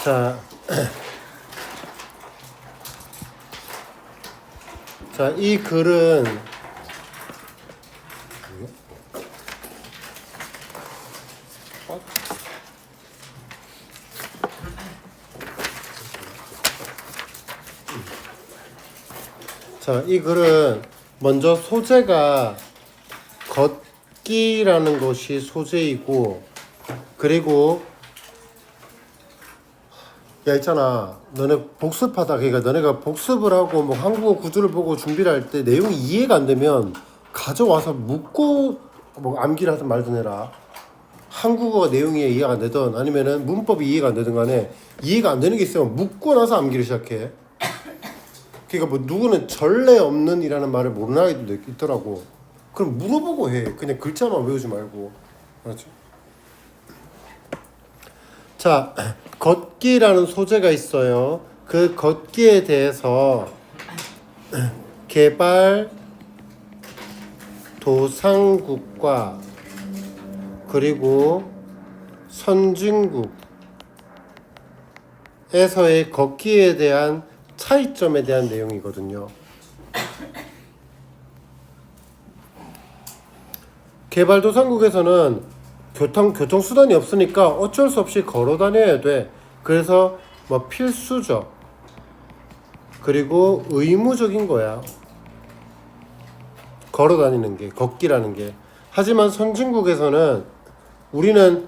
자, 자, 이 글은 자, 이 글은 먼저 소재가 걷기라는 것이 소재이고, 그리고 야 있잖아, 너네 복습하다, 그러니까 너네가 복습을 하고 뭐 한국어 구조를 보고 준비를 할 때 내용이 이해가 안 되면 가져와서 묻고 뭐 암기를 하든 말든 해라. 한국어 내용이 이해가 안 되든 아니면은 문법이 이해가 안 되든 간에 이해가 안 되는 게 있으면 묻고 나서 암기를 시작해. 그러니까 뭐 누구는 전례 없는 이라는 말을 모르는 아이들도 있더라고. 그럼 물어보고 해. 그냥 글자만 외우지 말고. 맞지? 자, 걷기라는 소재가 있어요. 그 걷기에 대해서 개발도상국과 그리고 선진국에서의 걷기에 대한 차이점에 대한 내용이거든요. 개발도상국에서는 교통수단이 없으니까 어쩔 수 없이 걸어 다녀야 돼. 그래서 뭐 필수적 그리고 의무적인 거야. 걸어 다니는 게, 걷기라는 게. 하지만 선진국에서는 우리는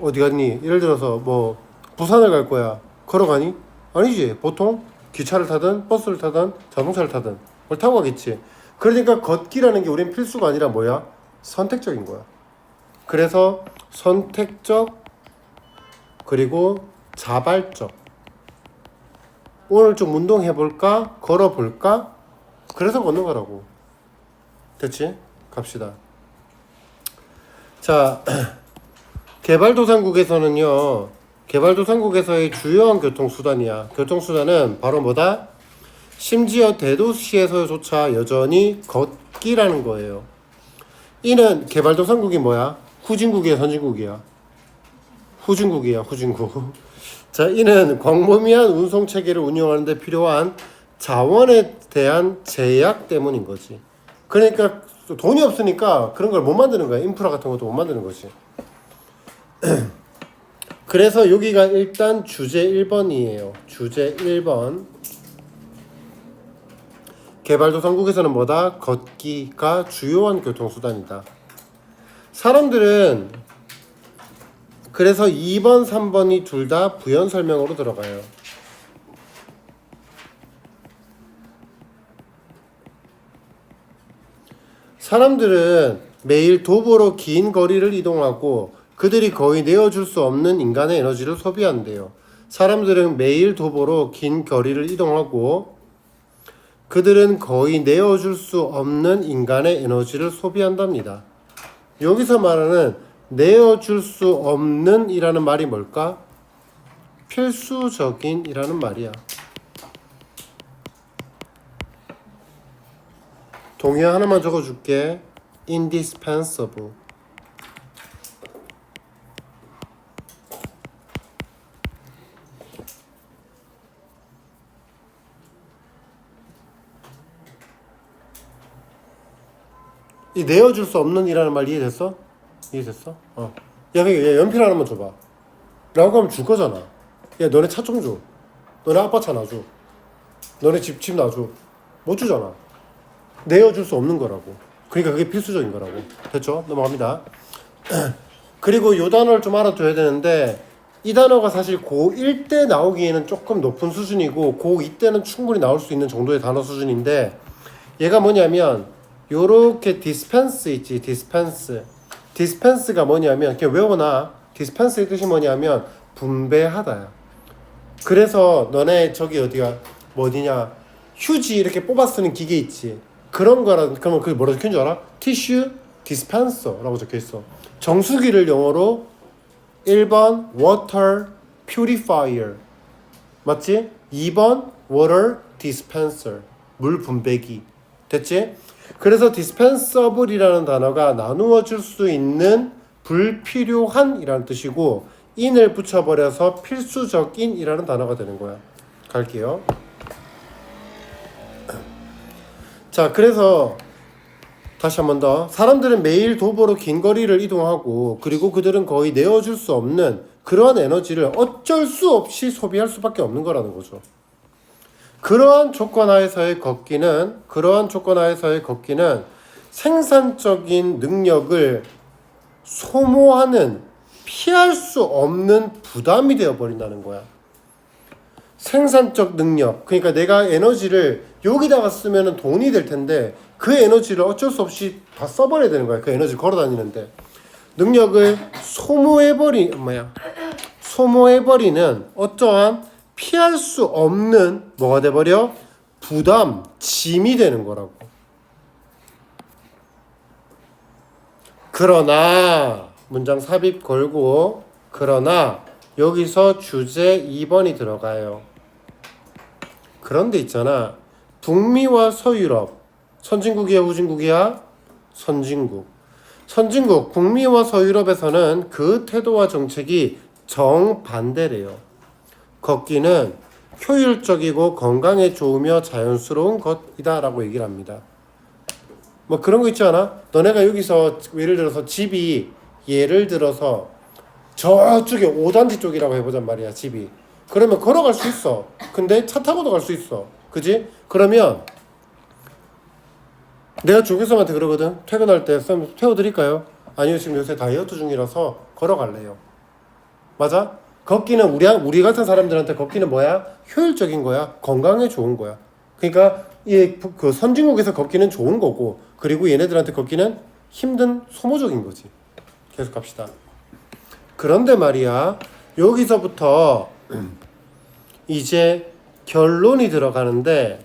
어디 갔니? 예를 들어서 뭐 부산을 갈 거야. 걸어가니? 아니지. 보통 기차를 타든 버스를 타든 자동차를 타든 그걸 타고 가겠지. 그러니까 걷기라는 게 우린 필수가 아니라 뭐야? 선택적인 거야. 그래서 선택적 그리고 자발적. 오늘 좀 운동해볼까? 걸어볼까? 그래서 걷는 거라고. 됐지? 갑시다. 자, 개발도상국에서는요, 개발도상국에서의 주요한 교통수단이야. 교통수단은 바로 뭐다? 심지어 대도시에서조차 여전히 걷기라는 거예요. 이는 개발도상국이 뭐야? 후진국이야, 선진국이야? 후진국이야, 후진국. 자, 이는 광범위한 운송체계를 운영하는 데 필요한 자원에 대한 제약 때문인 거지. 그러니까 돈이 없으니까 그런 걸 못 만드는 거야. 인프라 같은 것도 못 만드는 거지. 그래서 여기가 일단 주제 1번이에요. 주제 1번. 개발도상국에서는 뭐다? 걷기가 주요한 교통수단이다. 사람들은 그래서 2번, 3번이 둘 다 부연 설명으로 들어가요. 사람들은 매일 도보로 긴 거리를 이동하고 그들이 거의 내어줄 수 없는 인간의 에너지를 소비한대요. 사람들은 매일 도보로 긴 거리를 이동하고 그들은 거의 내어줄 수 없는 인간의 에너지를 소비한답니다. 여기서 말하는 내어줄 수 없는 이라는 말이 뭘까? 필수적인 이라는 말이야. 동요 하나만 적어줄게. indispensable. 이 내어줄 수 없는 이라는 말 이해됐어? 이해됐어? 야, 연필 하나만 줘봐. 라고 하면 줄 거잖아. 야, 너네 차 좀 줘. 너네 아빠 차 놔줘. 너네 집 놔줘. 못 주잖아. 내어줄 수 없는 거라고. 그러니까 그게 필수적인 거라고. 됐죠? 넘어갑니다. 그리고 이 단어를 좀 알아둬야 되는데, 이 단어가 사실 고1 때 나오기에는 조금 높은 수준이고 고2 때는 충분히 나올 수 있는 정도의 단어 수준인데, 얘가 뭐냐면 요렇게 디스펜스 있지. 디스펜스가 뭐냐면 그냥 외워놔. 디스펜스의 뜻이 뭐냐면 분배하다야. 그래서 너네 저기 어디가 뭐 어디냐 휴지 이렇게 뽑아 쓰는 기계 있지. 그런 거라. 그러면 그게 뭐라고 적혀있는 줄 알아? 티슈 디스펜서라고 적혀있어. 정수기를 영어로 1번 water purifier 맞지? 2번 water dispenser 물 분배기. 됐지? 그래서 dispensable이라는 단어가 나누어 줄 수 있는 불필요한 이라는 뜻이고, in을 붙여버려서 필수적인이라는 단어가 되는 거야. 갈게요. 자, 그래서 다시 한 번 더. 사람들은 매일 도보로 긴 거리를 이동하고 그리고 그들은 거의 내어줄 수 없는 그러한 에너지를 어쩔 수 없이 소비할 수밖에 없는 거라는 거죠. 그러한 조건 하에서의 걷기는 생산적인 능력을 소모하는 피할 수 없는 부담이 되어버린다는 거야. 생산적 능력, 그러니까 내가 에너지를 여기다가 쓰면 돈이 될 텐데 그 에너지를 어쩔 수 없이 다 써버려야 되는 거야. 그 에너지 걸어 다니는데 능력을 소모해버리는 어떠한 피할 수 없는 뭐가 돼버려? 부담, 짐이 되는 거라고. 그러나 문장 삽입 걸고 그러나 여기서 주제 2번이 들어가요. 그런데 있잖아. 북미와 서유럽 선진국이야 후진국이야? 선진국. 북미와 서유럽에서는 그 태도와 정책이 정반대래요. 걷기는 효율적이고 건강에 좋으며 자연스러운 것이다 라고 얘기를 합니다. 뭐 그런 거 있지 않아? 너네가 여기서 예를 들어서 집이 예를 들어서 저쪽에 5단지 쪽이라고 해보잔 말이야. 집이. 그러면 걸어갈 수 있어. 근데 차 타고도 갈 수 있어. 그지? 그러면 내가 조교수한테 그러거든. 퇴근할 때 쌤 태워드릴까요? 아니요, 지금 요새 다이어트 중이라서 걸어갈래요. 맞아? 걷기는 우리 같은 사람들한테 걷기는 뭐야? 효율적인 거야. 건강에 좋은 거야. 그러니까 그 선진국에서 걷기는 좋은 거고, 그리고 얘네들한테 걷기는 힘든 소모적인 거지. 계속 갑시다. 그런데 말이야, 여기서부터 이제 결론이 들어가는데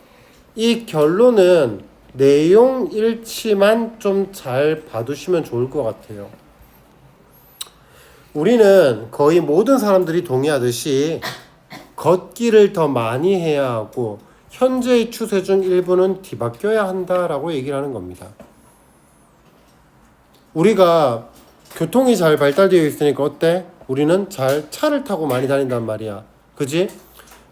이 결론은 내용 일치만 좀 잘 봐두시면 좋을 것 같아요. 우리는 거의 모든 사람들이 동의하듯이 걷기를 더 많이 해야 하고 현재의 추세 중 일부는 뒤바뀌어야 한다라고 얘기를 하는 겁니다. 우리가 교통이 잘 발달되어 있으니까 어때? 우리는 잘 차를 타고 많이 다닌단 말이야. 그지?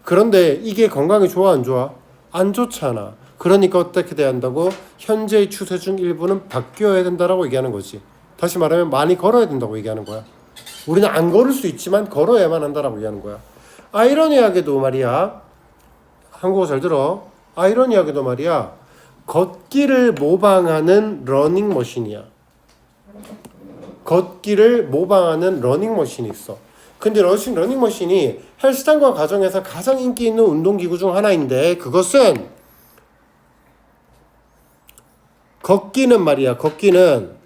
그런데 이게 건강에 좋아 안 좋아? 안 좋잖아. 그러니까 어떻게 돼야 한다고? 현재의 추세 중 일부는 바뀌어야 된다라고 얘기하는 거지. 다시 말하면 많이 걸어야 된다고 얘기하는 거야. 우리는 안 걸을 수 있지만 걸어야만 한다라고 얘기하는 거야. 아이러니하게도 말이야. 한국어 잘 들어. 아이러니하게도 말이야. 걷기를 모방하는 러닝머신이야. 걷기를 모방하는 러닝머신이 있어. 근데 러닝머신이 헬스장과 가정에서 가장 인기 있는 운동기구 중 하나인데 그것은 걷기는 말이야. 걷기는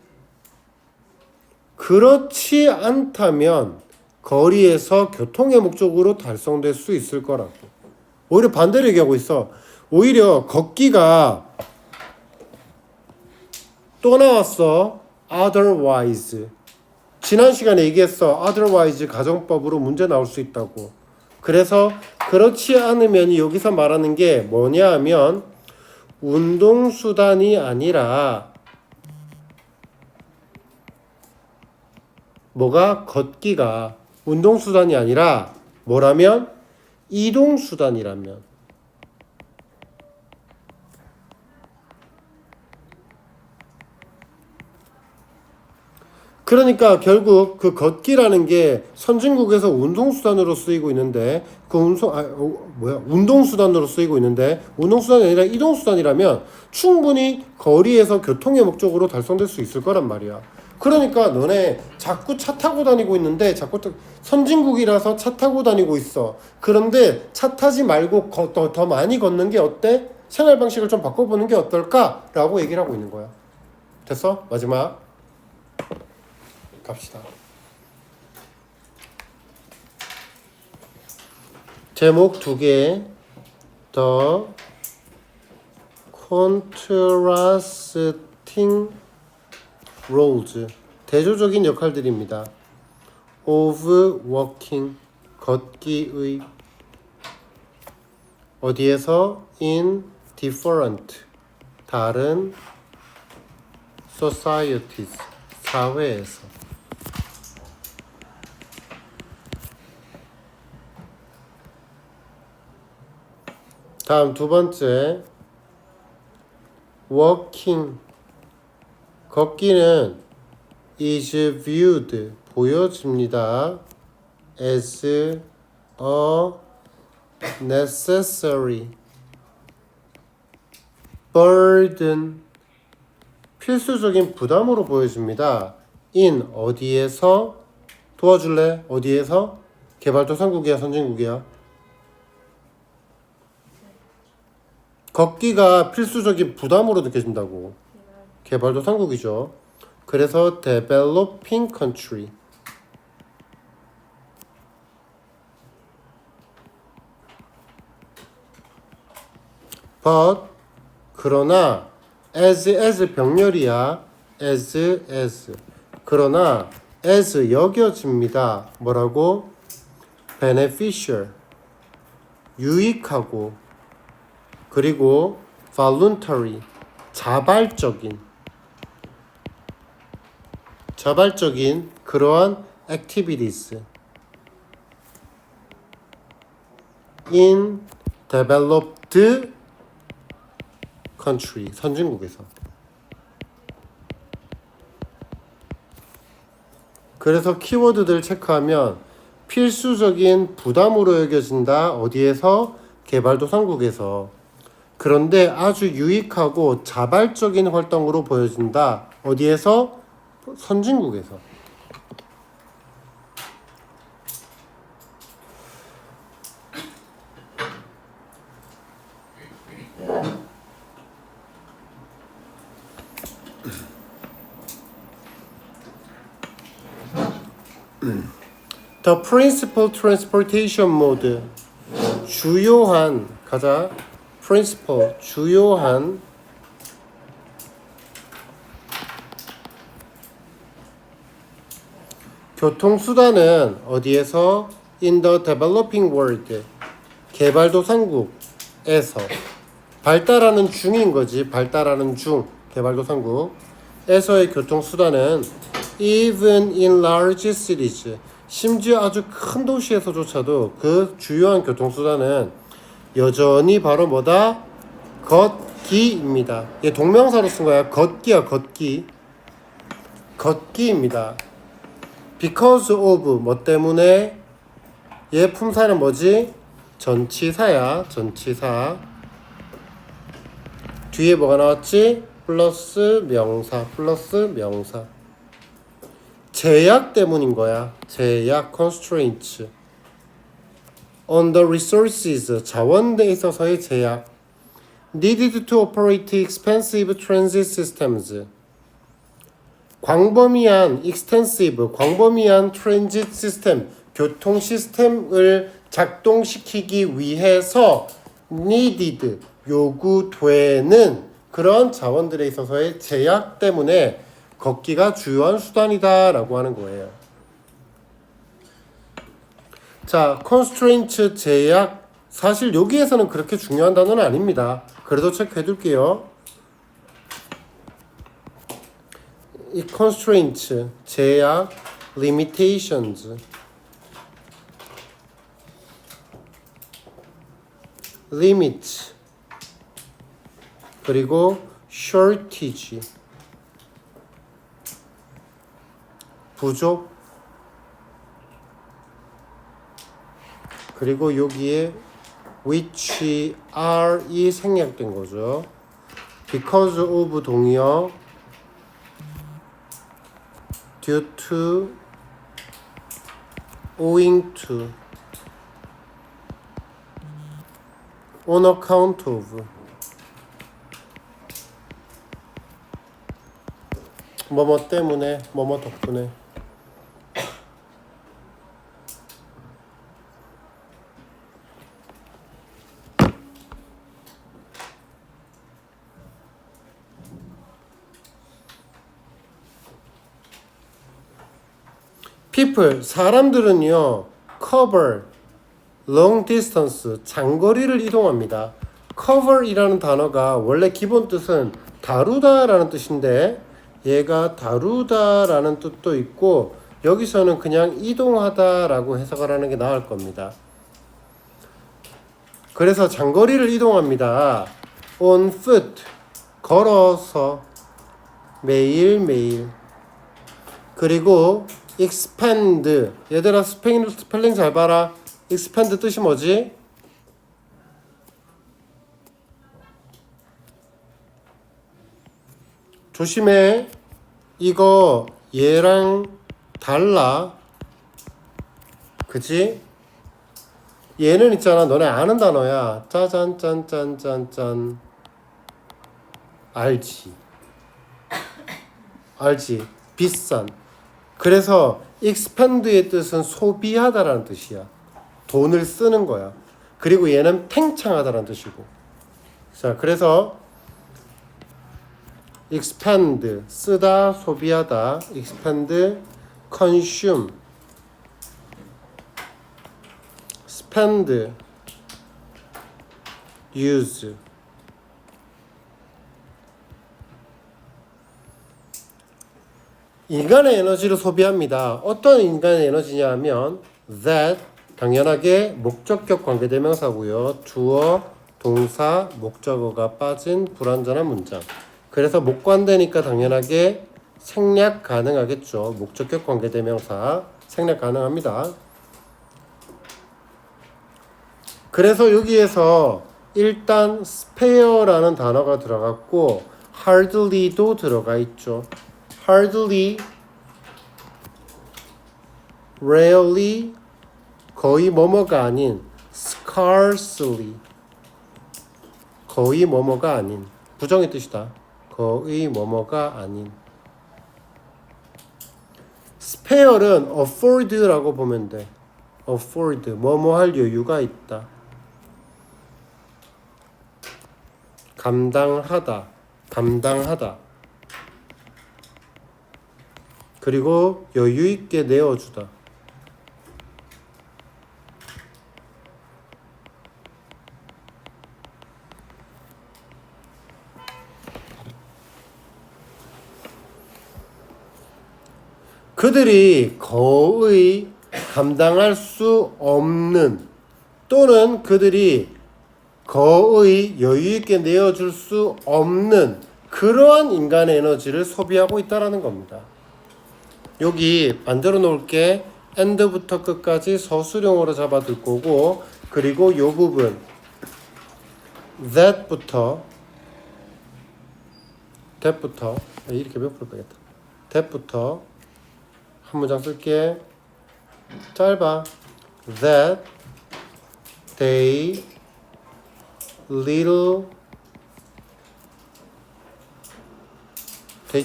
그렇지 않다면 거리에서 교통의 목적으로 달성될 수 있을 거라고. 오히려 반대로 얘기하고 있어. 오히려 걷기가 또 나왔어. otherwise. 지난 시간에 얘기했어. otherwise 가정법으로 문제 나올 수 있다고. 그래서 그렇지 않으면 여기서 말하는 게 뭐냐 하면 운동수단이 아니라 뭐가 걷기가 운동수단이 아니라 뭐라면 이동수단이라면 그러니까 결국 그 걷기라는 게 선진국에서 운동수단으로 쓰이고 있는데 운동수단으로 쓰이고 있는데 운동수단이 아니라 이동수단이라면 충분히 거리에서 교통의 목적으로 달성될 수 있을 거란 말이야. 그러니까 너네 자꾸 차 타고 다니고 있는데 선진국이라서 차 타고 다니고 있어. 그런데 차 타지 말고 더 많이 걷는 게 어때? 생활 방식을 좀 바꿔보는 게 어떨까? 라고 얘기를 하고 있는 거야. 됐어? 마지막 갑시다. 제목 2개. The contrasting roles. 대조적인 역할들입니다. of walking. 걷기의. 어디에서? in different. 다른 societies. 사회에서. 다음 두 번째 walking 걷기는 is viewed 보여집니다. as a necessary burden 필수적인 부담으로 보여집니다. in 어디에서 도와줄래? 어디에서? 개발도상국이야 선진국이야? 걷기가 필수적인 부담으로 느껴진다고. 개발도상국이죠. 그래서 developing country. but 그러나 as 병렬이야. as 그러나 as 여겨집니다. 뭐라고? beneficial 유익하고 그리고 voluntary 자발적인 그러한 activities in developed country 선진국에서. 그래서 키워드들 체크하면 필수적인 부담으로 여겨진다. 어디에서? 개발도상국에서. 그런데 아주 유익하고 자발적인 활동으로 보여진다. 어디에서? 선진국에서. The principal transportation mode 주요한 가자 principal 주요한 교통수단은 어디에서? In the developing world 개발도상국에서 발달하는 중인 거지. 발달하는 중 개발도상국에서의 교통수단은 even in large cities 심지어 아주 큰 도시에서조차도 그 주요한 교통수단은 여전히 바로 뭐다? 걷기입니다. 얘 동명사로 쓴 거야. 걷기야 걷기. 걷기입니다. because of 뭐 때문에? 얘 품사는 뭐지? 전치사야. 전치사. 뒤에 뭐가 나왔지? 플러스 명사. 플러스 명사. 제약 때문인 거야. 제약 constraints on the resources 자원에 있어서의 제약 needed to operate expensive transit systems 광범위한 extensive 광범위한 transit system 교통 시스템을 작동시키기 위해서 needed 요구되는 그런 자원들에 있어서의 제약 때문에 걷기가 주요한 수단이다 라고 하는 거예요. 자, constraint 제약 사실 여기에서는 그렇게 중요한 단어는 아닙니다. 그래도 체크해 둘게요. 이 constraint 제약 limitations limit 그리고 shortage 부족 그리고 여기에 which are이 생략된 거죠. because of 동의어 due to owing to on account of 뭐뭐 때문에 뭐뭐 덕분에 people 사람들은요 cover long distance 장거리를 이동합니다. cover이라는 단어가 원래 기본 뜻은 다루다라는 뜻인데 얘가 다루다라는 뜻도 있고 여기서는 그냥 이동하다라고 해석을 하는 게 나을 겁니다. 그래서 장거리를 이동합니다. on foot, 걸어서 매일매일. 그리고 expand, 얘들아 스펠링 잘 봐라. expand 뜻이 뭐지? 조심해. 이거 얘랑 달라. 그치? 얘는 있잖아, 너네 아는 단어야. 짜잔 짠짠짠짠. 알지? 비싼. 그래서 expand의 뜻은 소비하다라는 뜻이야. 돈을 쓰는 거야. 그리고 얘는 팽창하다라는 뜻이고. 자, 그래서 expand, 쓰다, 소비하다. expand, consume, spend, use. 인간의 에너지를 소비합니다. 어떤 인간의 에너지냐 하면 that, 당연하게 목적격 관계대명사고요. 주어, 동사, 목적어가 빠진 불완전한 문장. 그래서 목관되니까 당연하게 생략 가능하겠죠. 목적격 관계대명사 생략 가능합니다. 그래서 여기에서 일단 spare라는 단어가 들어갔고 hardly도 들어가 있죠. hardly, rarely, 거의 뭐뭐가 아닌, scarcely, 거의 뭐뭐가 아닌, 부정의 뜻이다. 거의 뭐뭐가 아닌. spare는 afford라고 보면 돼. afford, 뭐뭐 할 여유가 있다. 감당하다, 감당하다. 그리고 여유 있게 내어주다. 그들이 거의 감당할 수 없는 또는 그들이 거의 여유 있게 내어줄 수 없는 그러한 인간의 에너지를 소비하고 있다는 겁니다. 여기 만들어 놓을게. end부터 끝까지 서술형으로 잡아둘 거고, 그리고 이 부분 that부터 이렇게 몇 프로 빼겠다. that부터 한 문장 쓸게. 짧아. that they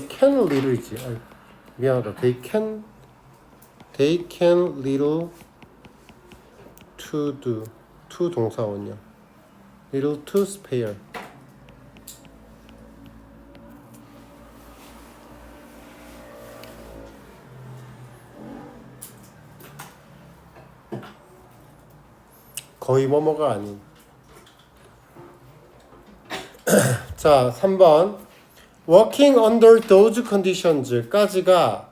can little이지. 미안하다. They can little to do. to 동사원이야. little to spare. 거의 뭐뭐가 아닌. 자, 3번. Working under those conditions까지가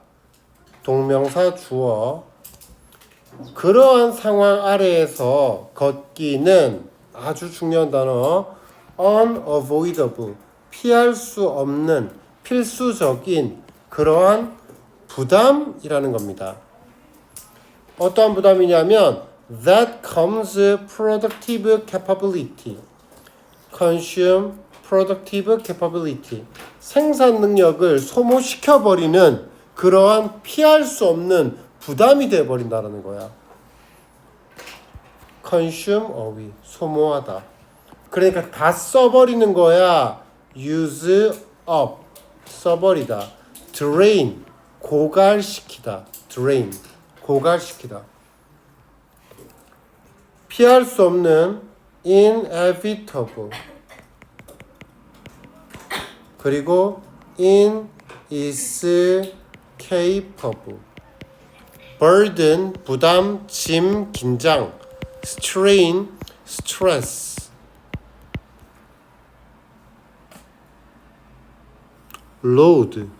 동명사 주어. 그러한 상황 아래에서 걷기는 아주 중요한 단어 unavoidable, 피할 수 없는 필수적인 그러한 부담이라는 겁니다. 어떠한 부담이냐면 that comes productive capability, consume productive capability, 생산 능력을 소모시켜버리는 그러한 피할 수 없는 부담이 되어버린다는 거야. consume away, 소모하다. 그러니까 다 써버리는 거야. use up, 써버리다. drain, 고갈시키다. drain, 고갈시키다. 피할 수 없는 inevitable, 그리고 inescapable, burden, 부담, 짐, 긴장, strain, stress, load,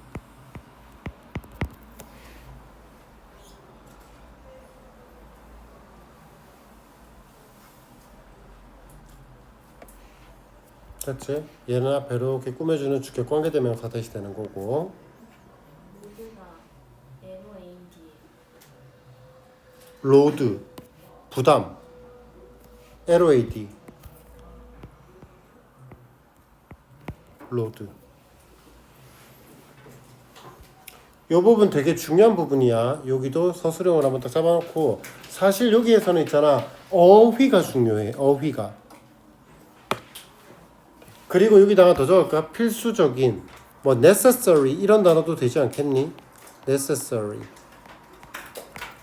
됐지? 얘는 앞에로 이렇게 꾸며주는 주격 관계대명사 대시 되는 거고. 로드가 LOAD. 로드 부담 LOAD 로드. 요 부분 되게 중요한 부분이야. 여기도 서술형을 한번 딱 잡아놓고, 사실 여기에서는 있잖아, 어휘가 중요해. 어휘가. 그리고 여기다가 더 적을까? 필수적인, 뭐 necessary 이런 단어도 되지 않겠니? necessary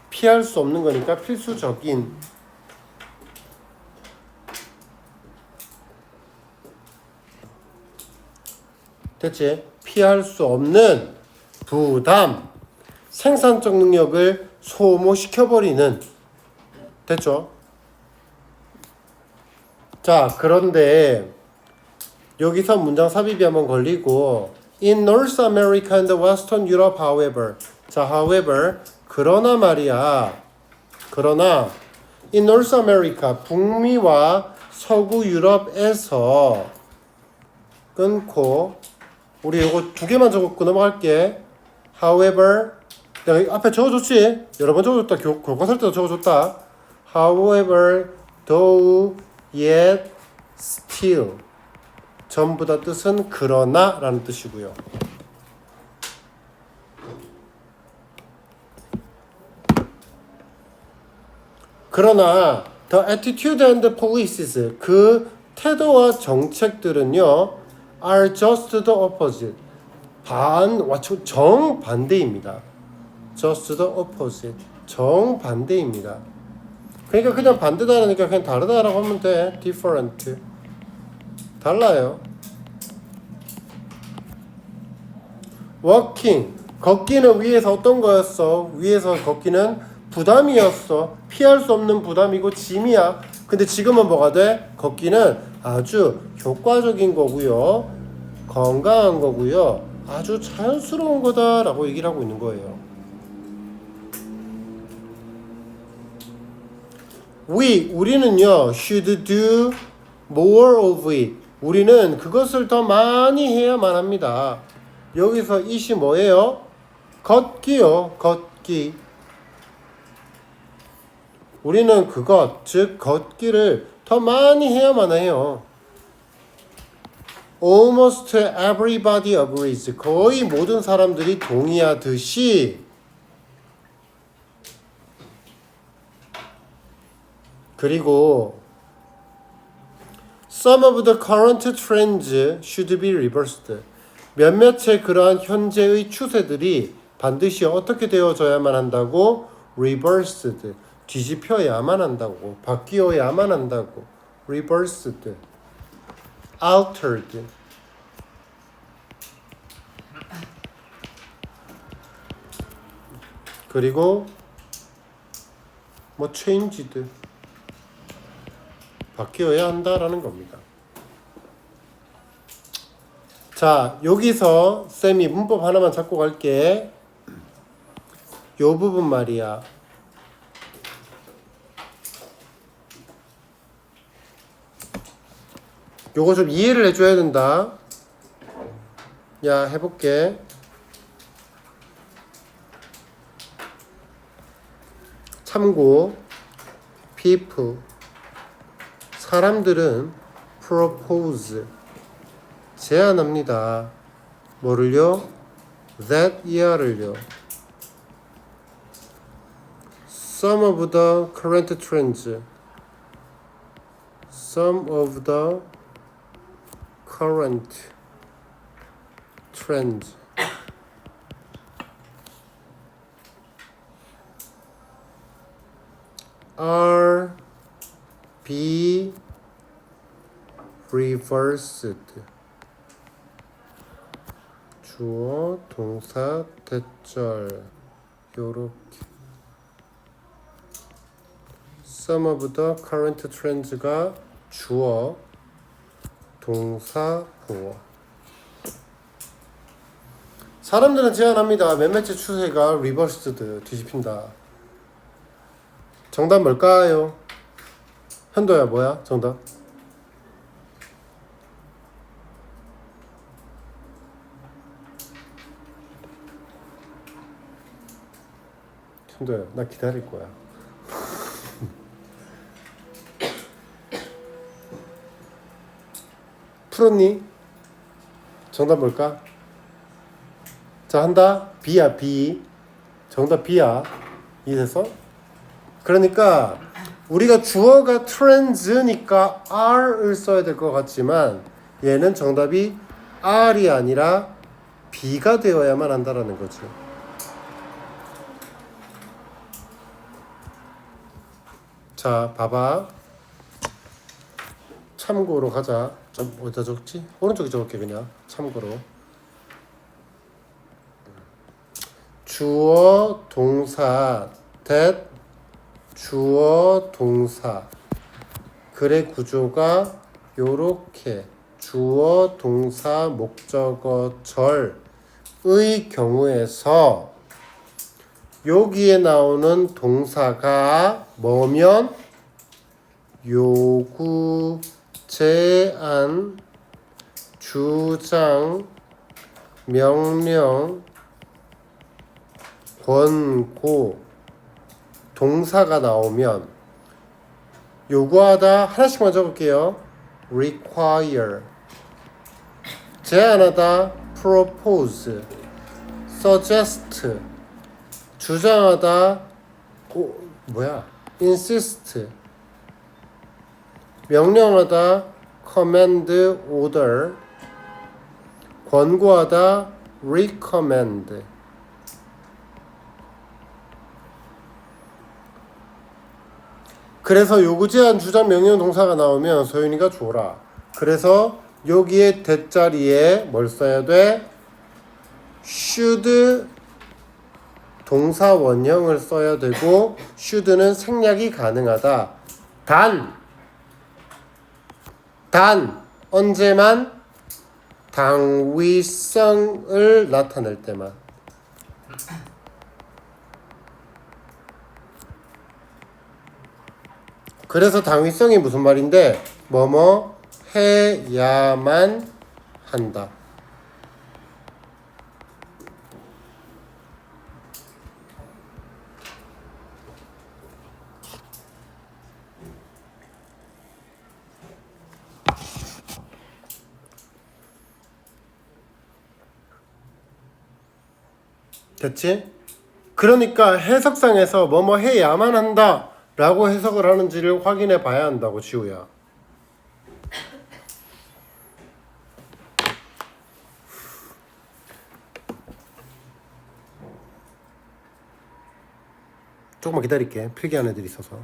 피할 수 없는 거니까 필수적인. 됐지? 피할 수 없는 부담, 생산적 능력을 소모시켜버리는. 됐죠? 자, 그런데 여기서 문장 삽입이 한번 걸리고, In North America and Western Europe, however. 자, however, 그러나 말이야. 그러나 In North America, 북미와 서구 유럽에서 끊고, 우리 이거 두 개만 적고 넘어갈게. However, 내가 앞에 적어줬지? 여러 번 적어줬다. 교과서 때도 적어줬다. However, though, yet, still. 전부 다 뜻은 그러나 라는 뜻이고요. 그러나 the attitude and the policies, 그 태도와 정책들은요, are just the opposite. 정반대입니다. just the opposite. 정반대입니다. 그러니까 그냥 반대다라니까 그냥 다르다라고 하면 돼. different. 달라요. walking. 걷기는 위에서 어떤 거였어? 위에서 걷기는 부담이었어. 피할 수 없는 부담이고 짐이야. 근데 지금은 뭐가 돼? 걷기는 아주 효과적인 거고요. 건강한 거고요. 아주 자연스러운 거다라고 얘기를 하고 있는 거예요. 우리는요, should do more of it. 우리는 그것을 더 많이 해야만 합니다. 여기서 it이 뭐예요? 걷기요. 걷기. 우리는 그것, 즉 걷기를 더 많이 해야만 해요. Almost everybody agrees. 거의 모든 사람들이 동의하듯이 그리고 Some of the current trends should be reversed. 몇몇의 그러한 현재의 추세들이 반드시 어떻게 되어져야만 한다고? Reversed. 뒤집혀야만 한다고. 바뀌어야만 한다고. Reversed. Altered. 그리고 뭐 changed. 바뀌어야 한다라는 겁니다. 자, 여기서 쌤이 문법 하나만 잡고 갈게. 요 부분 말이야. 요거 좀 이해를 해줘야 된다. 야, 해볼게. 참고. people. 사람들은 propose. 제안합니다. 뭐를요? that year를요. Some of the current trends. Some of the current trends. are be reversed. 주어, 동사, 대절 요렇게. Some of the current trends가 주어, 동사, 보어. 사람들은 제안합니다. 몇몇의 추세가 reversed, 뒤집힌다. 정답 뭘까요? 현도야, 뭐야? 정답? 근데 나 기다릴 거야. 풀었니? 정답 뭘까? 자, 한다. B야, B. 정답 B야. 이해됐어? 그러니까 우리가 주어가 트랜스니까 R을 써야 될 것 같지만 얘는 정답이 R이 아니라 B가 되어야만 한다라는 거지. 자, 봐봐. 참고로 가자. 좀 어디다 적지? 오른쪽에 적을게 그냥. 참고로. 주어 동사 that 주어 동사 글의 구조가 요렇게 주어 동사 목적어 절의 경우에서 여기에 나오는 동사가 뭐면 요구, 제안, 주장, 명령, 권고 동사가 나오면 요구하다 하나씩만 적을게요. require 제안하다 propose suggest 주장하다 insist 명령하다 command order 권고하다 recommend 그래서 요구, 제안, 주장, 명령 동사가 나오면 소윤이가 줘라. 그래서 여기에 대자리에 뭘 써야 돼? should 동사 원형을 써야 되고 should는 생략이 가능하다. 단 언제만? 당위성을 나타낼 때만. 그래서 당위성이 무슨 말인데 뭐뭐 해야만 한다. 됐지? 그러니까 해석상에서 뭐뭐 해야만 한다 라고 해석을 하는지를 확인해 봐야 한다고 지우야. 조금만 기다릴게. 필기한 애들이 있어서.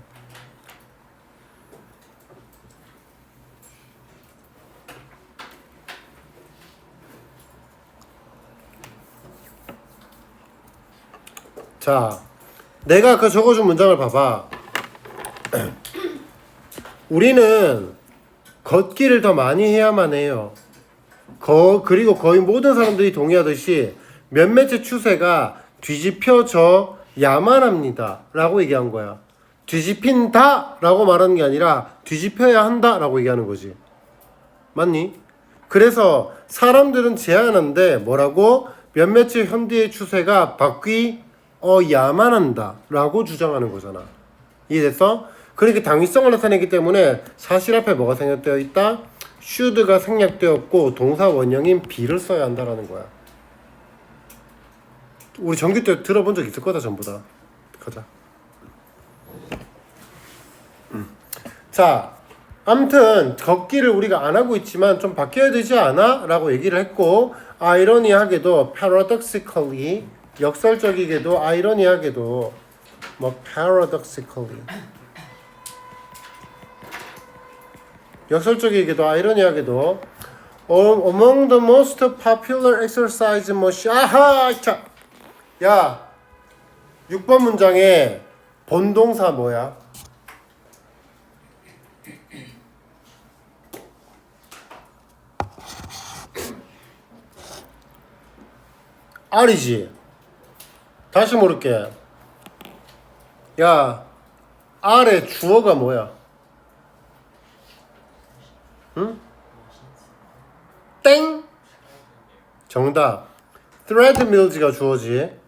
자, 내가 그 적어준 문장을 봐봐. 우리는 걷기를 더 많이 해야만 해요. 그리고 거의 모든 사람들이 동의하듯이 몇몇의 추세가 뒤집혀져야만 합니다 라고 얘기한 거야. 뒤집힌다 라고 말하는 게 아니라 뒤집혀야 한다 라고 얘기하는 거지. 맞니? 그래서 사람들은 제안한데 뭐라고? 몇몇의 현대의 추세가 바뀌어야만 한다 라고 주장하는 거잖아. 이해됐어? 그러니까 당위성을 나타내기 때문에 사실 앞에 뭐가 생략되어 있다? should가 생략되었고 동사 원형인 be를 써야 한다라는 거야. 우리 정규 때 들어본 적 있을 거다 전부 다. 가자. 자, 아무튼 걷기를 우리가 안 하고 있지만 좀 바뀌어야 되지 않아? 라고 얘기를 했고 아이러니하게도 paradoxically 역설적이게도 아이러니하게도 paradoxically 역설적이게도 아이러니하게도 among the most popular exercise machine 아하 자, 야 6번 문장에 본동사 뭐야? R이지. 다시 물을게. 야 R의 주어가 뭐야? 응? 땡! 정답. threadmills가 주어지.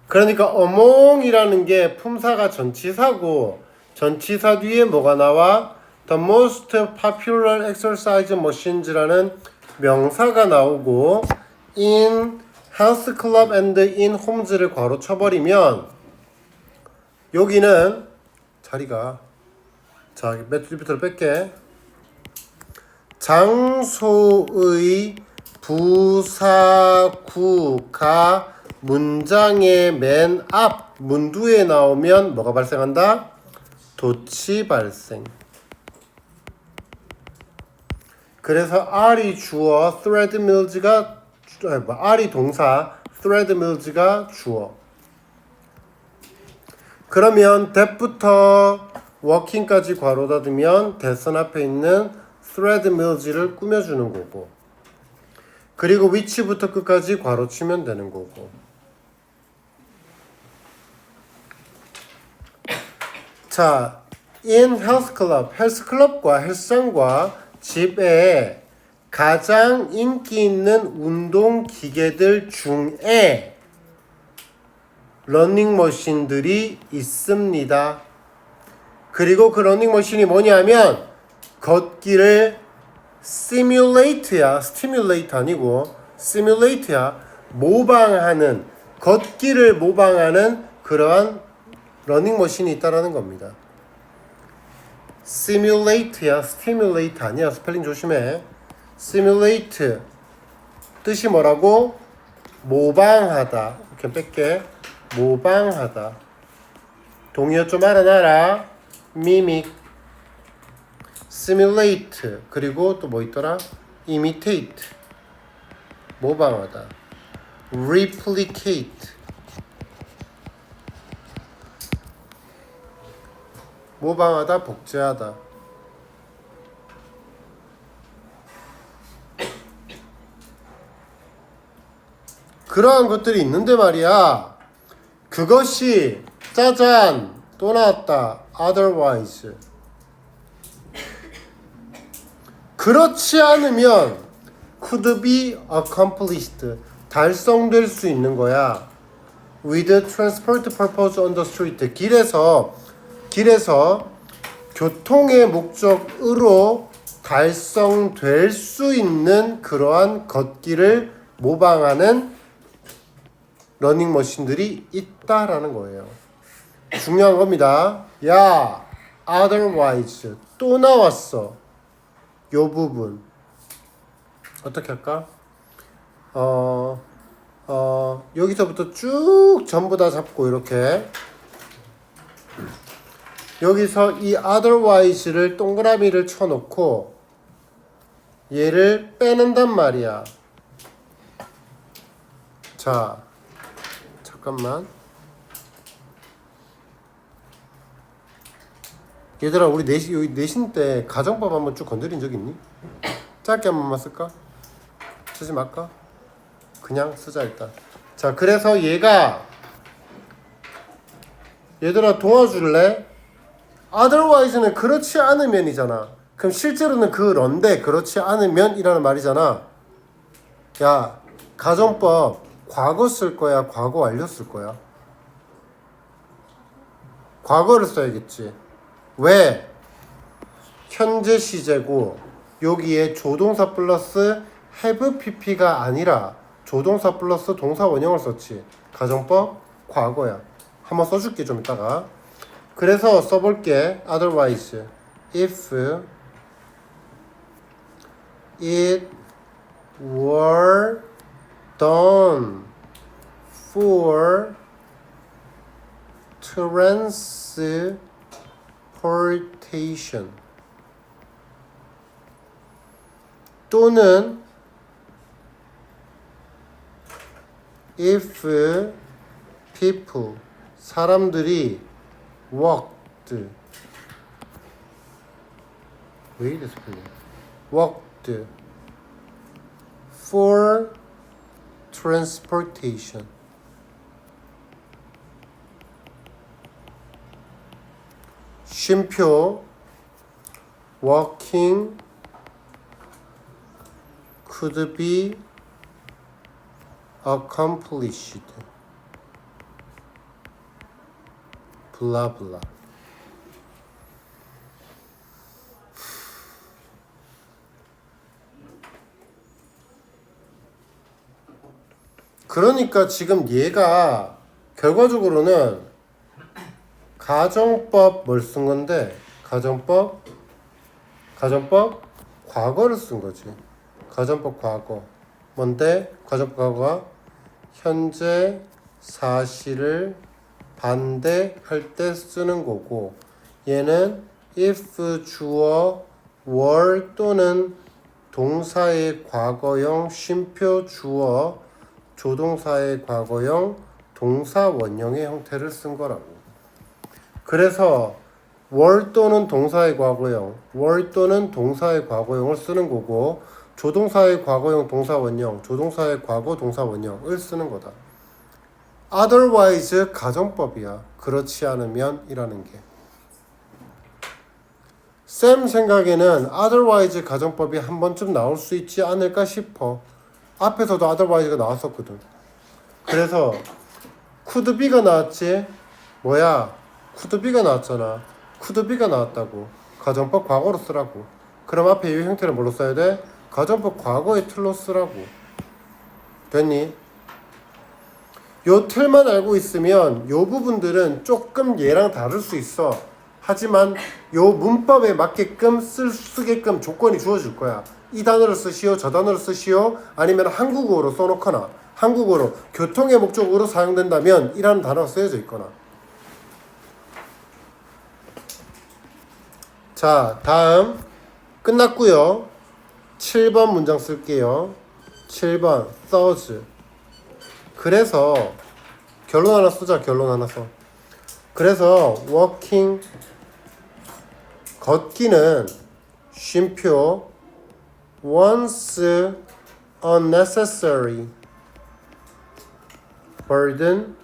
그러니까 among이라는 게 품사가 전치사고 전치사 뒤에 뭐가 나와? The most popular exercise machines라는 명사가 나오고 in health club and in homes를 괄호 쳐버리면 여기는 자리가 자 매트리부터를 뺄게 장소의 부사구가 문장의 맨 앞 문두에 나오면 뭐가 발생한다? 도치 발생. 그래서 R이 주어, threadmills가 R이 동사, threadmills가 주어. 그러면 that부터 working까지 괄호 닫으면 대선 앞에 있는 threadmills를 꾸며주는 거고. 그리고 which부터 끝까지 괄호 치면 되는 거고. 자, in health club, 헬스클럽과 헬스장과 집에 가장 인기 있는 운동 기계들 중에 러닝머신들이 있습니다. 그리고 그 러닝머신이 뭐냐면 걷기를 simulate야, stimulate 아니고 simulate야, 모방하는 걷기를 모방하는 그러한 러닝머신이 있다라는 겁니다. simulate야, stimulate 아니야. 스펠링 조심해. simulate 뜻이 뭐라고? 모방하다. 이렇게 뺄게. 모방하다. 동의어 좀 알아놔라. mimic, simulate 그리고 또 뭐 있더라? imitate 모방하다. replicate 모방하다, 복제하다. 그러한 것들이 있는데 말이야. 그것이 짜잔 또 나왔다. otherwise 그렇지 않으면 could be accomplished 달성될 수 있는 거야. with transport purpose on the street 길에서 교통의 목적으로 달성될 수 있는 그러한 걷기를 모방하는 러닝머신들이 있다라는 거예요. 중요한 겁니다. 야, otherwise 또 나왔어. 요 부분 어떻게 할까? 여기서부터 쭉 전부 다 잡고 이렇게 여기서 이 otherwise를 동그라미를 쳐놓고 얘를 빼낸단 말이야. 자, 잠깐만. 얘들아, 우리 여기 내신 때 가정법 한번 쭉 건드린 적 있니? 짧게 한 번만 쓸까? 쓰지 말까? 그냥 쓰자 일단. 자, 그래서 얘가 얘들아 도와줄래? otherwise는 그렇지 않으면이잖아. 그럼 실제로는 그런데 그렇지 않으면이라는 말이잖아. 야, 가정법 과거 쓸 거야? 과거 완료 쓸 거야? 과거를 써야겠지. 왜? 현재 시제고 여기에 조동사 플러스 have pp가 아니라 조동사 플러스 동사 원형을 썼지. 가정법 과거야. 한번 써줄게 좀 이따가. 그래서 써볼게. otherwise if it were done for transportation 또는 if people 사람들이 walked 왜 이래 스펠링 walked for transportation 쉼표 walking could be accomplished 블라블라. 그러니까 지금 얘가 결과적으로는 가정법 뭘 쓴 건데 가정법 과거를 쓴 거지. 가정법 과거 뭔데? 가정법 과거가 현재 사실을 반대할 때 쓰는 거고 얘는 if 주어 were 또는 동사의 과거형 쉼표 주어 조동사의 과거형 동사 원형의 형태를 쓴 거라고. 그래서 were 또는 동사의 과거형, were 또는 동사의 과거형을 쓰는 거고 조동사의 과거형 동사 원형, 조동사의 과거 동사 원형을 쓰는 거다. otherwise 가정법이야. 그렇지 않으면 이라는 게. 쌤 생각에는 otherwise 가정법이 한 번쯤 나올 수 있지 않을까 싶어. 앞에서도 otherwise가 나왔었거든. 그래서 could be가 나왔지. 뭐야? could be가 나왔잖아. could be가 나왔다고. 가정법 과거로 쓰라고. 그럼 앞에 이 형태를 뭘로 써야 돼? 가정법 과거의 틀로 쓰라고. 됐니? 요 틀만 알고 있으면 요 부분들은 조금 얘랑 다를 수 있어. 하지만 요 문법에 맞게끔 쓰게끔 조건이 주어질 거야. 이 단어를 쓰시오, 저 단어를 쓰시오, 아니면 한국어로 써놓거나 한국어로 교통의 목적으로 사용된다면 이라는 단어가 쓰여져 있거나. 자, 다음 끝났고요. 7번 문장 쓸게요. 7번 thus. 그래서 결론 하나 쓰자. 결론 하나 써. 그래서 walking 걷기는 쉼표 once unnecessary burden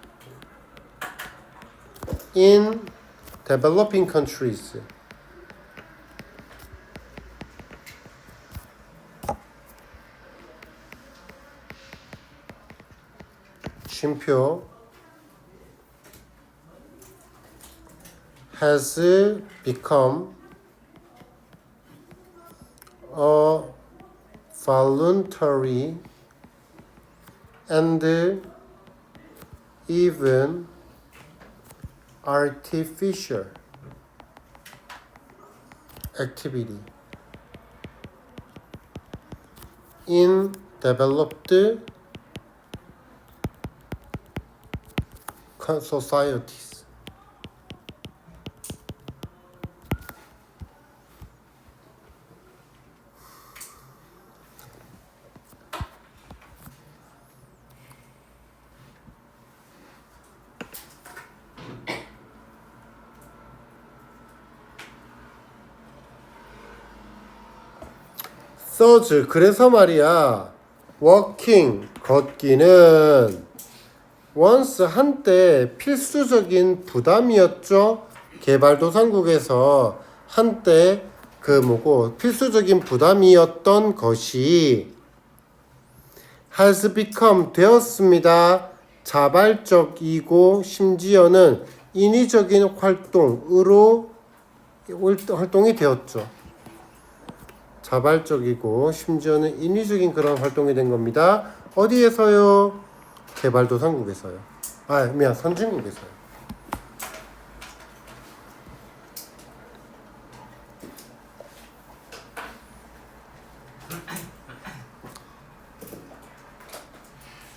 in developing countries. 쉼표 has become a voluntary and even artificial activity in developed societies. thus 그래서 말이야. walking 걷기는 once 한때 필수적인 부담이었죠. 개발도상국에서 한때 그 뭐고 필수적인 부담이었던 것이 has become 되었습니다. 자발적이고 심지어는 인위적인 활동으로 활동이 되었죠. 자발적이고 심지어는 인위적인 그런 활동이 된 겁니다. 어디에서요? 개발도상국에서요. 선진국에서요.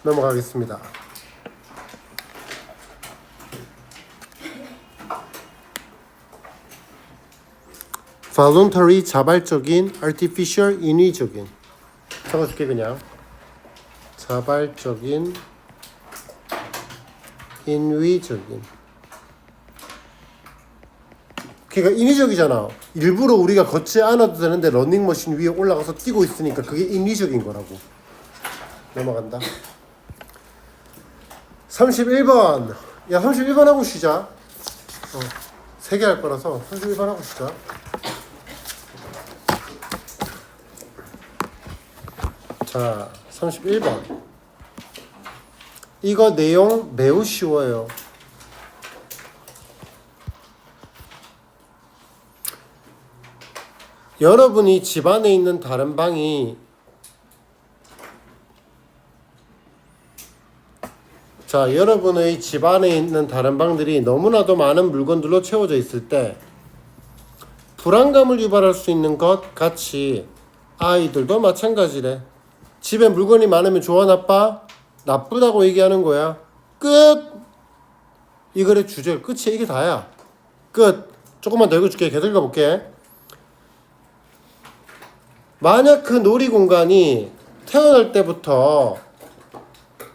넘어가겠습니다. voluntary 자발적인, artificial 인위적인. 적어줄게 그냥. 자발적인, 인위적인. 그러니까 인위적이잖아. 일부러 우리가 걷지 않아도 되는데 러닝머신 위에 올라가서 뛰고 있으니까 그게 인위적인 거라고. 넘어간다. 31번. 야, 31번 하고 쉬자. 3개 할 거라서 31번 하고 쉬자. 자, 31번. 이거 내용 매우 쉬워요. 여러분이 집 안에 있는 다른 방이 여러분의 집 안에 있는 다른 방들이 너무나도 많은 물건들로 채워져 있을 때 불안감을 유발할 수 있는 것 같이 아이들도 마찬가지래. 집에 물건이 많으면 좋아 나빠? 나쁘다고 얘기하는 거야. 끝! 이 글의 주제 끝이 이게 다야. 끝. 조금만 더 읽어줄게. 계속 읽어볼게. 만약 그 놀이공간이 태어날 때부터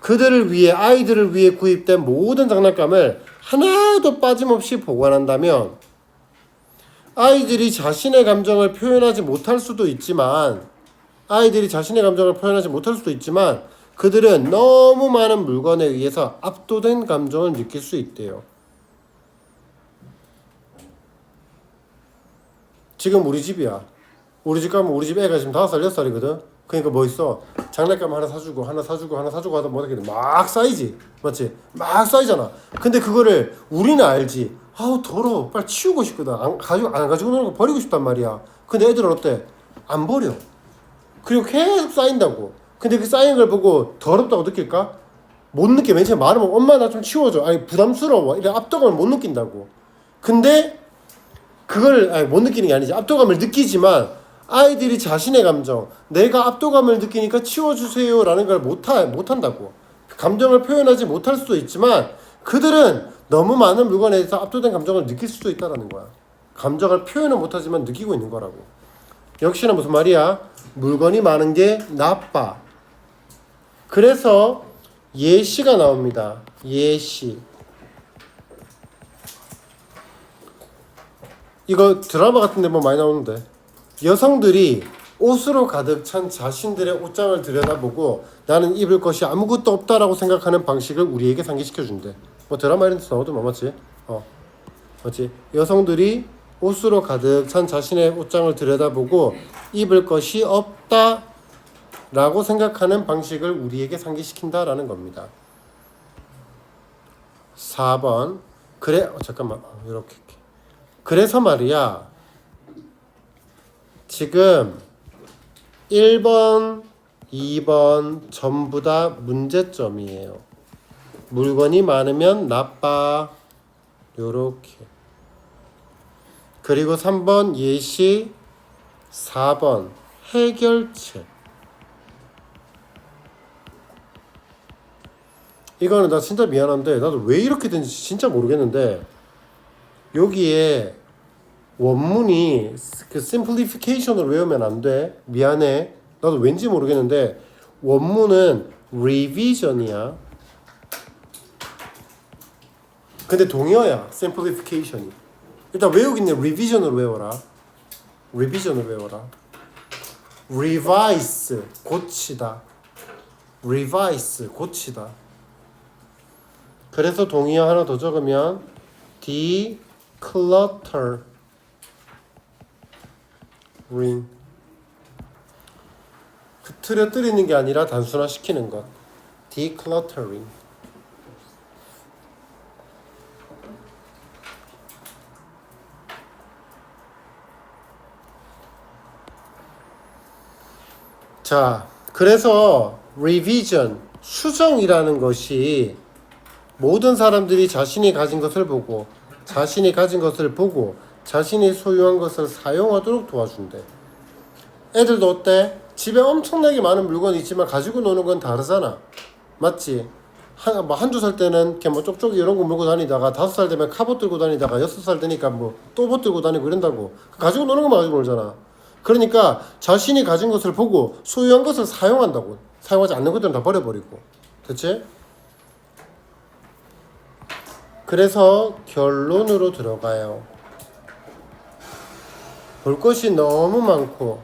그들을 위해 아이들을 위해 구입된 모든 장난감을 하나도 빠짐없이 보관한다면 아이들이 자신의 감정을 표현하지 못할 수도 있지만 그들은 너무 많은 물건에 의해서 압도된 감정을 느낄 수 있대요. 지금 우리 집이야. 우리 집 가면 우리 집 애가 지금 5살, 6살이거든. 그러니까 뭐 있어? 장난감 하나 사주고 하다 못하게 막 쌓이지. 맞지? 막 쌓이잖아. 근데 그거를 우리는 알지. 아우 더러워. 빨리 치우고 싶거든. 안 가지고 노는 거 버리고 싶단 말이야. 근데 애들은 어때? 안 버려. 그리고 계속 쌓인다고. 근데 그 쌓인 걸 보고 더럽다고 느낄까? 못 느껴. 맨 처음에 말하면 엄마 나 좀 치워줘. 아니 부담스러워. 이런 압도감을 못 느낀다고. 근데 그걸 못 느끼는 게 아니지. 압도감을 느끼지만 아이들이 자신의 감정, 내가 압도감을 느끼니까 치워주세요 라는 걸 못한다고. 감정을 표현하지 못할 수도 있지만 그들은 너무 많은 물건에 대해서 압도된 감정을 느낄 수도 있다는 거야. 감정을 표현은 못하지만 느끼고 있는 거라고. 역시나 무슨 말이야? 물건이 많은 게 나빠. 그래서 예시가 나옵니다. 예시. 이거 드라마 같은 데 보면 많이 나오는데 여성들이 옷으로 가득 찬 자신들의 옷장을 들여다보고 나는 입을 것이 아무것도 없다라고 생각하는 방식을 우리에게 상기시켜준대. 뭐 드라마 이런 데서 나오더만 맞지? 맞지? 여성들이 옷으로 가득 찬 자신의 옷장을 들여다보고 입을 것이 없다라고 생각하는 방식을 우리에게 상기시킨다라는 겁니다. 4번 잠깐만 이렇게 그래서 말이야 지금 1번, 2번 전부 다 문제점이에요. 물건이 많으면 나빠. 요렇게. 그리고 3번 예시, 4번 해결책. 이거는 나 진짜 미안한데 나도 왜 이렇게 된지 진짜 모르겠는데 여기에 원문이 그 simplification으로 외우면 안 돼. 미안해. 나도 왠지 모르겠는데 원문은 revision이야. 근데 동의어야. simplification이. 일단 외우기는 revision으로 외워라. revision으로 외워라. revise 고치다. revise 고치다. 그래서 동의어 하나 더 적으면 declutter ring. 흐트러뜨리는 게 아니라 단순화시키는 것. decluttering. 자, 그래서 revision, 수정이라는 것이 모든 사람들이 자신이 가진 것을 보고 자신이 소유한 것을 사용하도록 도와준대. 애들도 어때? 집에 엄청나게 많은 물건이 있지만 가지고 노는 건 다르잖아. 맞지? 한두 살 때는 이렇게 뭐 쪽쪽이 이런 거 물고 다니다가 5살 되면 카봇 들고 다니다가 6살 되니까 뭐 또봇 들고 다니고 이런다고. 가지고 노는 것만 가지고 놀잖아. 그러니까 자신이 가진 것을 보고 소유한 것을 사용한다고. 사용하지 않는 것들은 다 버려버리고. 됐지? 그래서 결론으로 들어가요. 볼 것이 너무 많고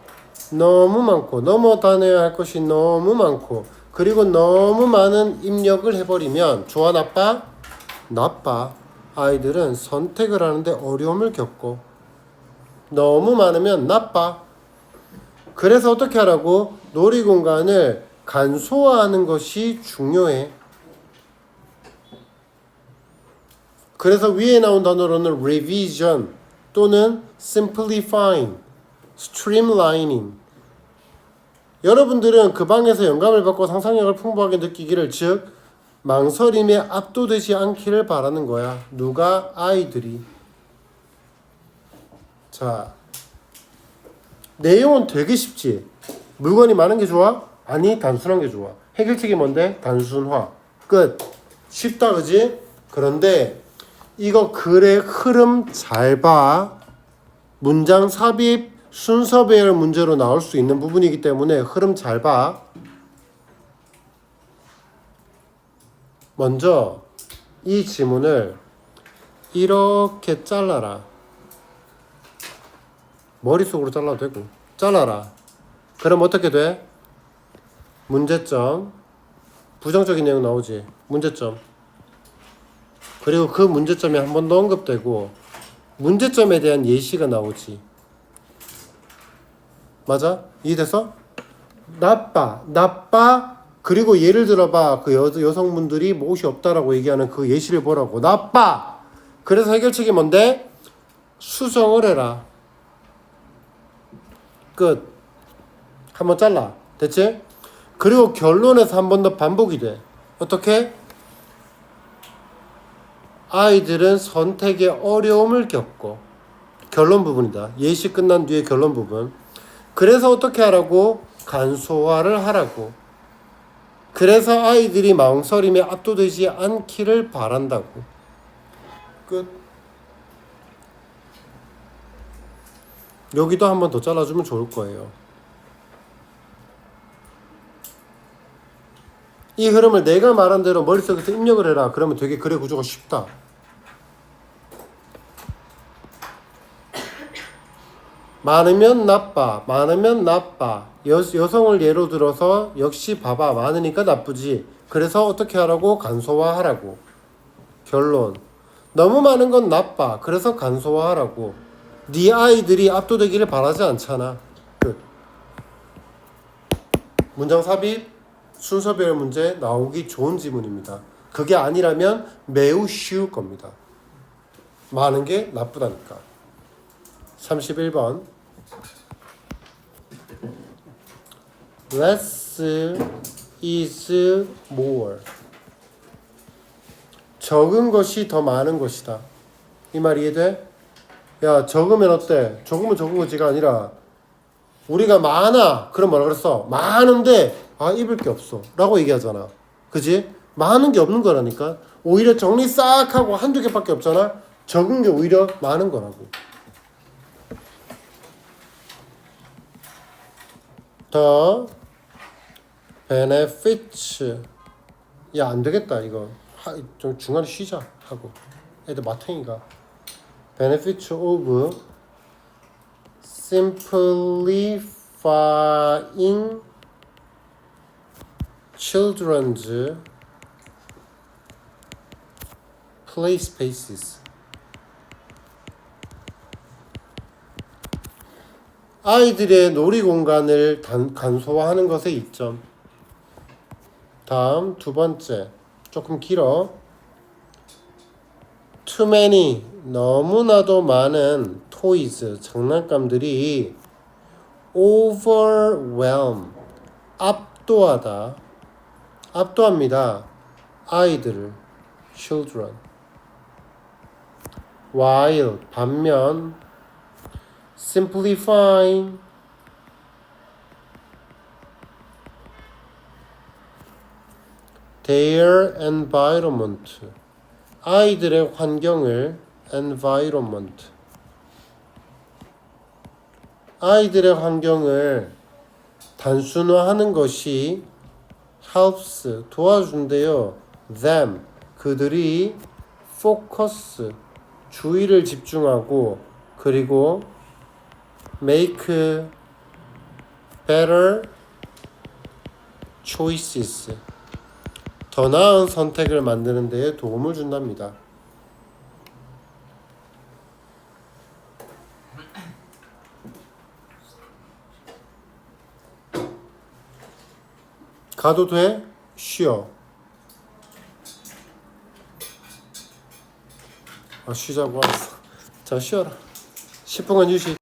넘어다녀야 할 것이 너무 많고 그리고 너무 많은 입력을 해버리면 좋아 나빠? 나빠. 아이들은 선택을 하는데 어려움을 겪고 너무 많으면 나빠. 그래서 어떻게 하라고? 놀이공간을 간소화하는 것이 중요해. 그래서 위에 나온 단어로는 revision 또는 simplifying streamlining. 여러분들은 그 방에서 영감을 받고 상상력을 풍부하게 느끼기를, 즉 망설임에 압도되지 않기를 바라는 거야. 누가? 아이들이. 자, 내용은 되게 쉽지. 물건이 많은 게 좋아? 아니, 단순한 게 좋아. 해결책이 뭔데? 단순화. 끝. 쉽다, 그지? 그런데 이거 글의 흐름 잘 봐. 문장 삽입, 순서 배열 문제로 나올 수 있는 부분이기 때문에 흐름 잘 봐. 먼저 이 지문을 이렇게 잘라라. 머릿속으로 잘라도 되고. 잘라라. 그럼 어떻게 돼? 문제점. 부정적인 내용 나오지. 문제점. 그리고 그 문제점이 한 번 더 언급되고 문제점에 대한 예시가 나오지. 맞아? 이해됐어? 나빠. 그리고 예를 들어봐. 그 여성분들이 뭐 옷이 없다라고 얘기하는 그 예시를 보라고. 나빠. 그래서 해결책이 뭔데? 수정을 해라. 끝. 한번 잘라. 됐지? 그리고 결론에서 한 번 더 반복이 돼. 어떻게? 아이들은 선택에 어려움을 겪고. 결론 부분이다. 예시 끝난 뒤에 결론 부분. 그래서 어떻게 하라고? 간소화를 하라고. 그래서 아이들이 망설임에 압도되지 않기를 바란다고. 끝. 여기도 한 번 더 잘라주면 좋을 거예요. 이 흐름을 내가 말한 대로 머릿속에서 입력을 해라. 그러면 되게 글의 구조가 쉽다. 많으면 나빠. 여성을 예로 들어서 역시 봐봐. 많으니까 나쁘지. 그래서 어떻게 하라고? 간소화하라고. 결론. 너무 많은 건 나빠. 그래서 간소화하라고. 네 아이들이 압도되기를 바라지 않잖아. 끝. 문장 삽입, 순서별 문제 나오기 좋은 지문입니다. 그게 아니라면 매우 쉬울 겁니다. 많은 게 나쁘다니까. 31번. Less is more. 적은 것이 더 많은 것이다. 이 말 이해돼? 야, 적으면 어때? 적으면 적은 거지가 아니라 우리가 많아. 그럼 뭐라 그랬어? 많은데 입을 게 없어 라고 얘기하잖아. 그지? 많은 게 없는 거라니까. 오히려 정리 싹 하고 한두 개밖에 없잖아. 적은 게 오히려 많은 거라고. 더 benefits. 야, 안 되겠다 이거. 좀 중간에 쉬자 하고. 애들 마탱이가. benefits of simplifying children's play spaces. 아이들의 놀이 공간을 간소화하는 것의 이점. 다음 두 번째. 조금 길어. Too many. 너무나도 많은 toys. 장난감들이 overwhelm. 압도하다. 압도합니다. 아이들을. children. while. 반면 simplifying. their environment. 아이들의 환경을 environment. 아이들의 환경을 단순화하는 것이 helps. 도와준대요. them. 그들이 focus. 주의를 집중하고 그리고 make better choices. 더 나은 선택을 만드는 데에 도움을 준답니다. 가도 돼? 쉬어. 쉬자고 왔어. 자, 쉬어라. 10분간 휴식.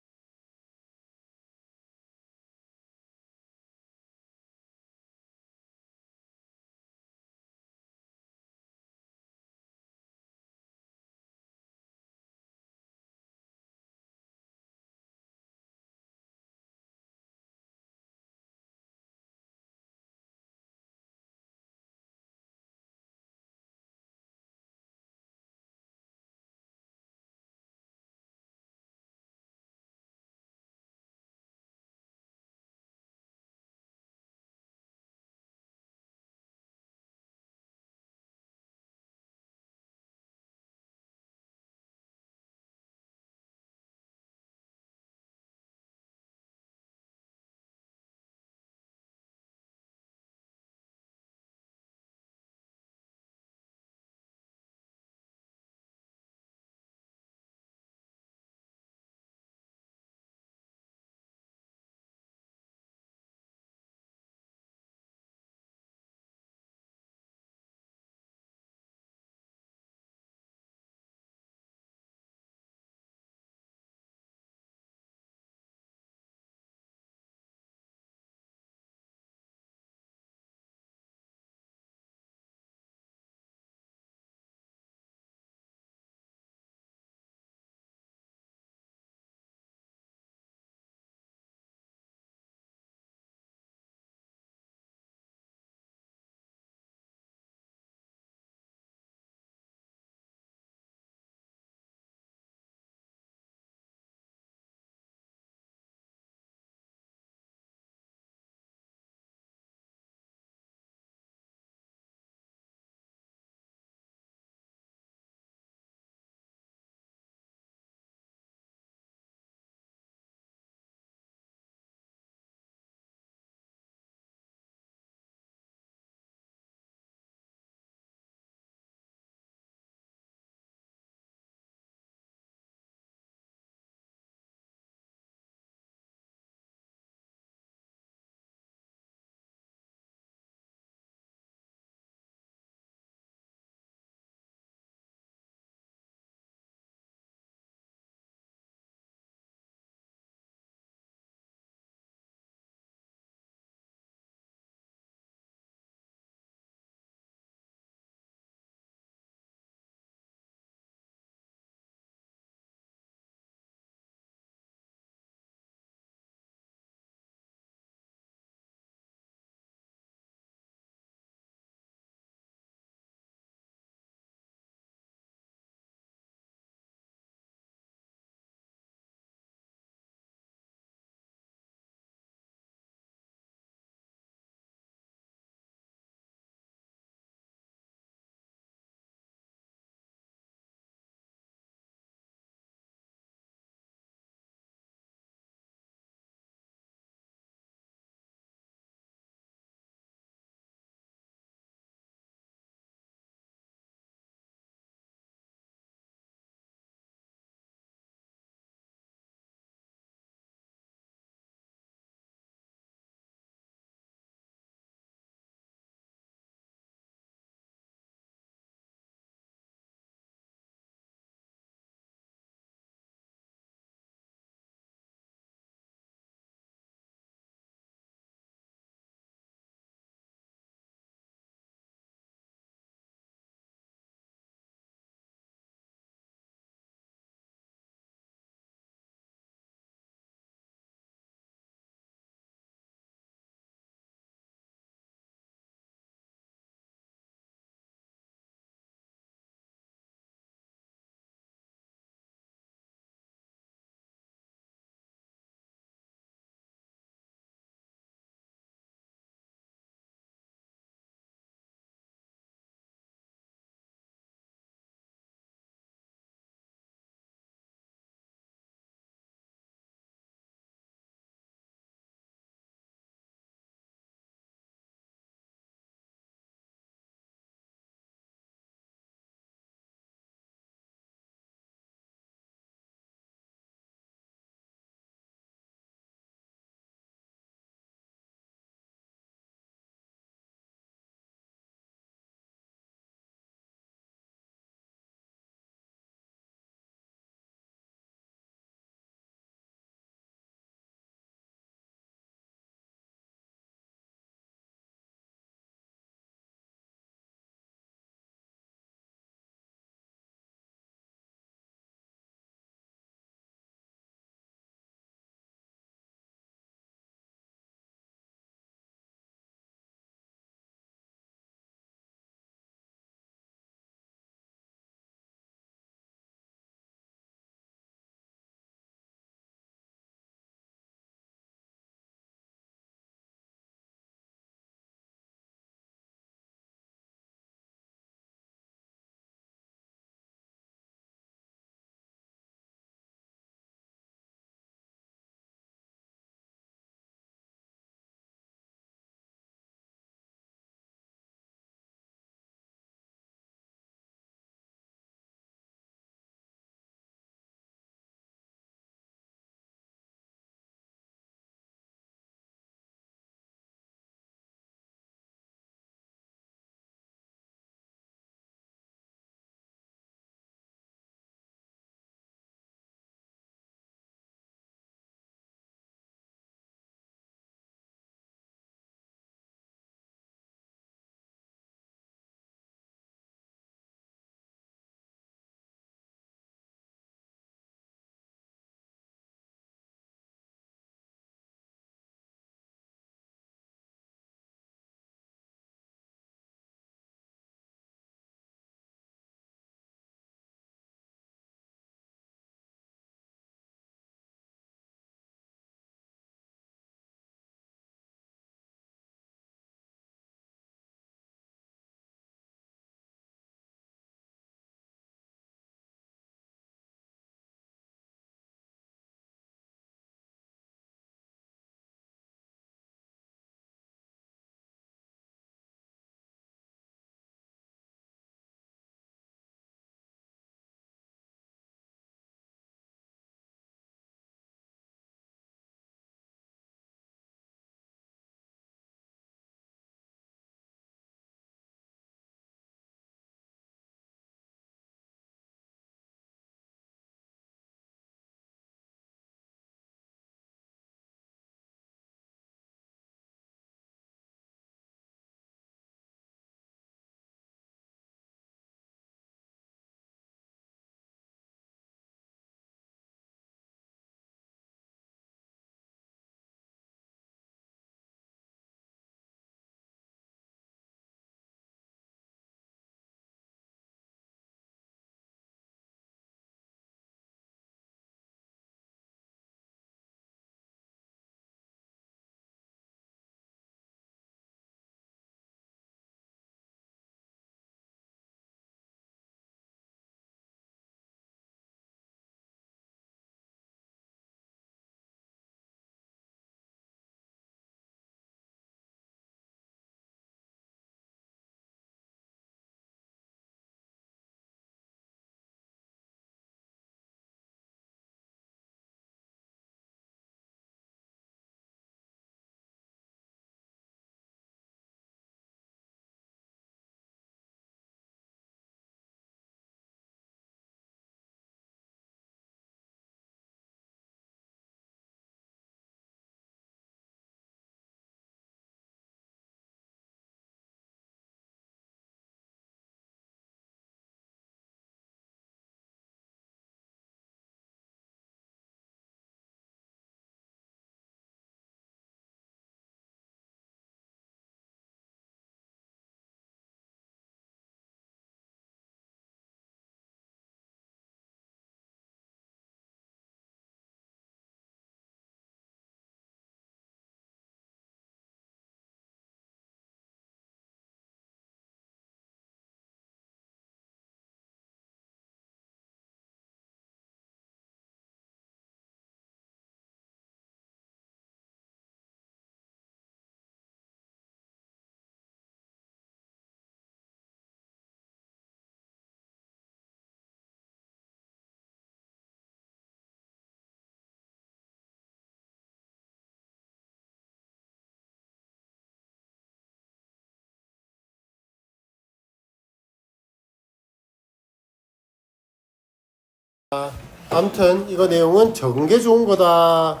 아무튼 이거 내용은 적은 게 좋은 거다.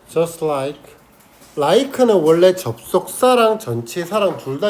Just like. like는 원래 접속사랑 전치사랑 둘 다